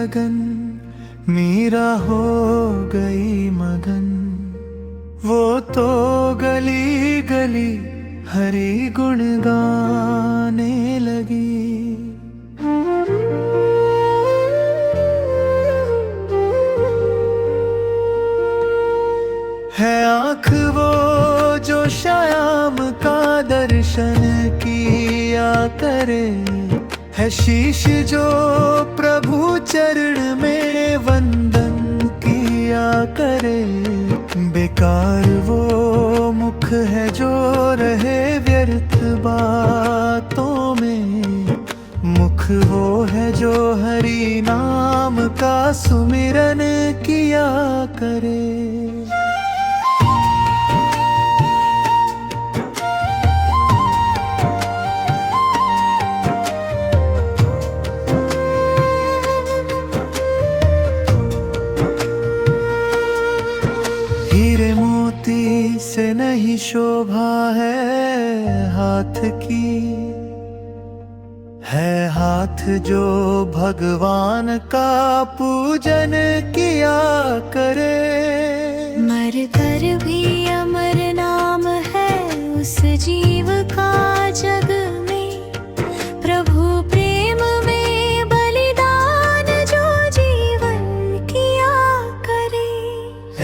लगन, मीरा हो गई मगन। वो तो गली गली हरि गुण गाने लगी। है आँख वो जो श्याम का दर्शन किया करे, है शीश जो प्रभु चरण में वंदन किया करे। बेकार वो मुख है जो रहे व्यर्थ बातों में, मुख वो है जो हरि नाम का सुमिरन किया करे। हीरे मोती से नहीं शोभा है हाथ की, है हाथ जो भगवान का पूजन किया करे। मर कर भी अमर नाम है उस जीव का जग में, प्रभु प्रेम में बलिदान जो जीवन किया करे।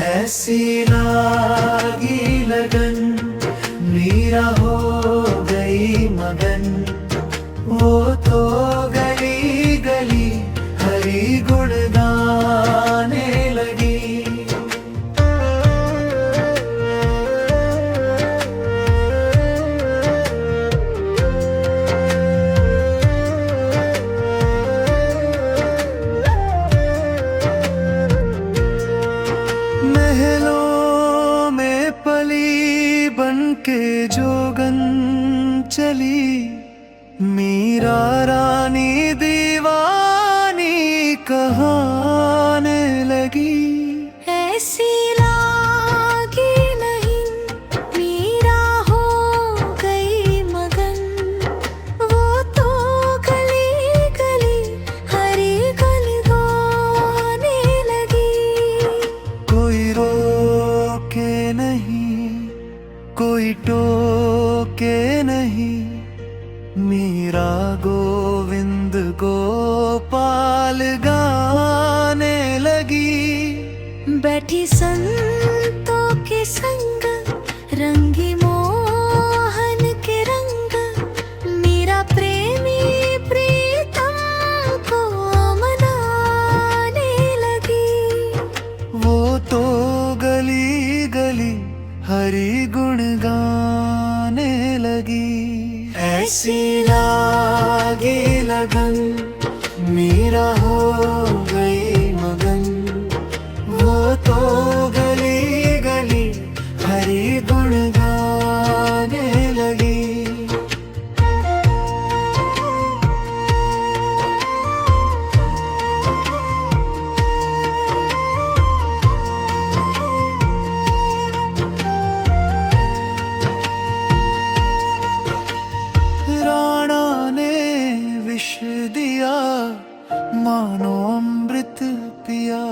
ऐसी लागी लगन, मीरा हो गई मगन। वो तो गली गली हरि गुण गाने लगी। महलों में पली बनके जोगन चली, मीरा रानी दीवानी कहाने लगी। ऐसी लागी नहीं मीरा हो गई मगन, वो तो गली गली हरि गुण गाने लगी। कोई रोके नहीं, कोई टोके नहीं, मीरा गोविंद गोपाल गाने लगी। बैठी संतों के संग रंगी मोहन के रंग, मीरा प्रेमी प्रीतम को मनाने लगी। वो तो गली गली हरि गुण गाने लगी। ऐसी लागी लगन, मीरा हो गई मगन। वो तो गली गली हरि गुण गाने लगी। राणा ने विष दिया, मानो अमृत पिया।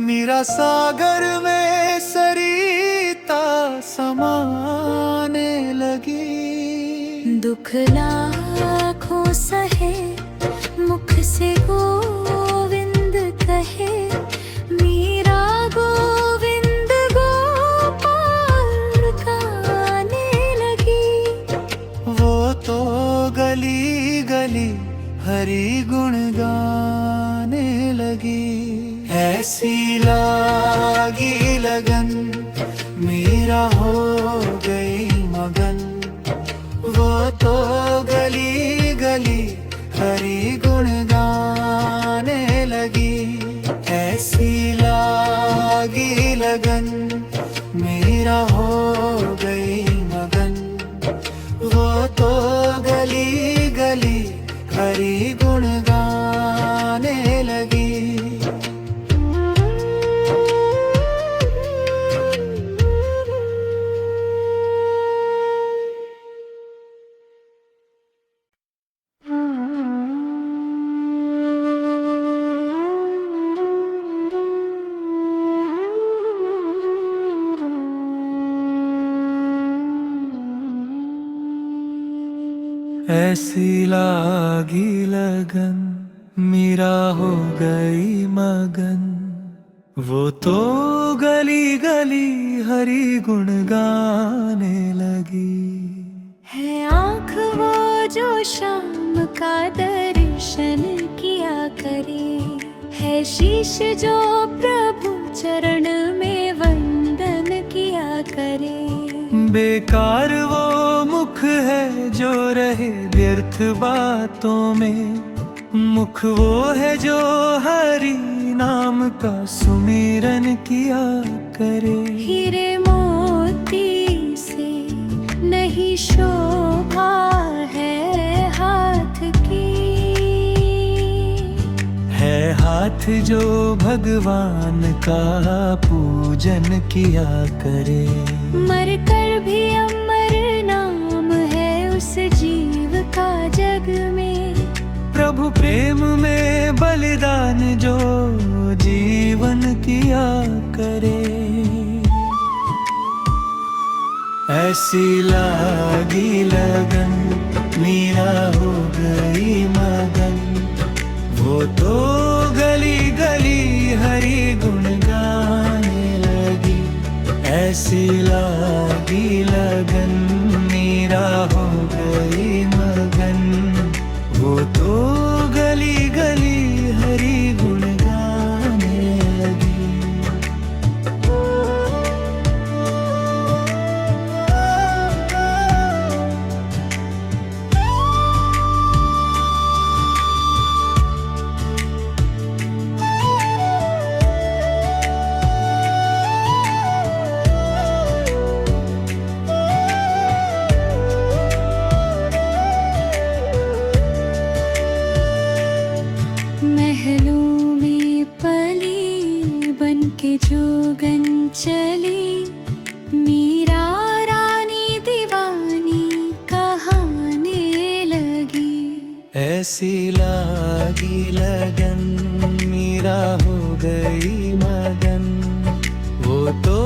मीरा सागर में सरिता समाने लगी। दुख लाखों सहे मुख से गोविंद कहे, मीरा गोविंद गोपाल गाने लगी। वो तो गली गली हरि गुण गाने लगी। ऐसी लागी लगन, मीरा हो गई मगन। वो तो गली गली हरि गुण गाने लगी। ऐसी लागी लगन, मीरा हो गई मगन। वो तो गली गली हरि गुण गाने लगी। ऐसी लागी लगन मीरा हो गई मगन, वो तो गली गली हरि गुण गाने लगी। है आँख वो जो शाम का दर्शन किया करे, है शीश जो प्रभु चरण में वंदन किया करे। बेकार वो मुख है जो रहे व्यर्थ बातों में, मुख वो है जो हरि नाम का सुमिरन किया करे। हीरे मोती से नहीं शोभा है हाथ की, है हाथ जो भगवान का पूजन किया करे। मर कर भी अमर नाम है उस जीव का जग में, प्रभु प्रेम में बलिदान जो जीवन किया करे। ऐसी लागी लगन मीरा हो गई मगन, वो तो गली गली हरि गुण गाने लगी। ऐसी लागी लगन मीरा हो गई मगन, वो तो गली गली हरि गुण गाने लगी। महलों में पली बन के जोगन चली, मीरा रानी दीवानी कहाने लगी। ऐसी लागी लगन मीरा हो गई मगन, वो तो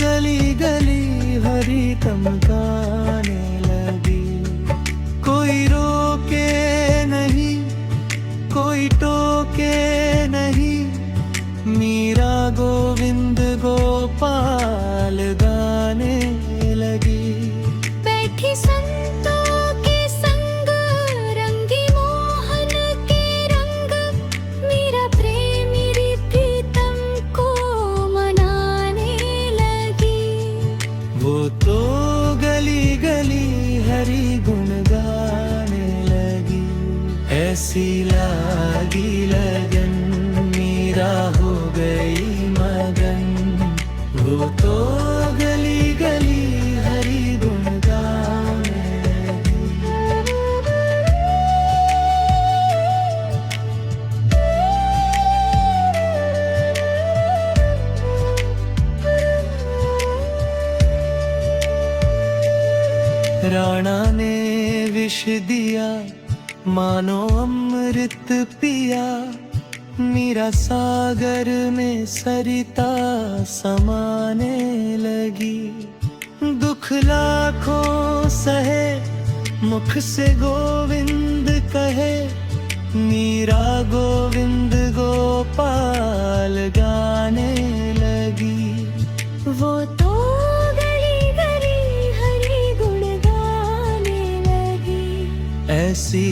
गली गली हरि तम गाने लगी। कोई रोके नहीं कोई टोके नहीं, मीरा गोविंद गोपाल गाने लगी। बैठी संतों के संग रंगी मोहन के रंग, मीरा प्रेमी प्रीतम को मनाने लगी। वो तो गली गली हरि गुण गाने लगी। ऐसी लागी लगन मीरा हो गई मगन, वो तो गली गली हरि गुण गाने लगी। राणा ने विष दिया मानो अमृत पिया, मीरा सागर में सरिता समाने लगी। दुख लाखों सहे मुख से गोविंद कहे, मीरा गोविंद गोपाल गाने लगी। वो तो गली गली हरि गुण गाने लगी। ऐसी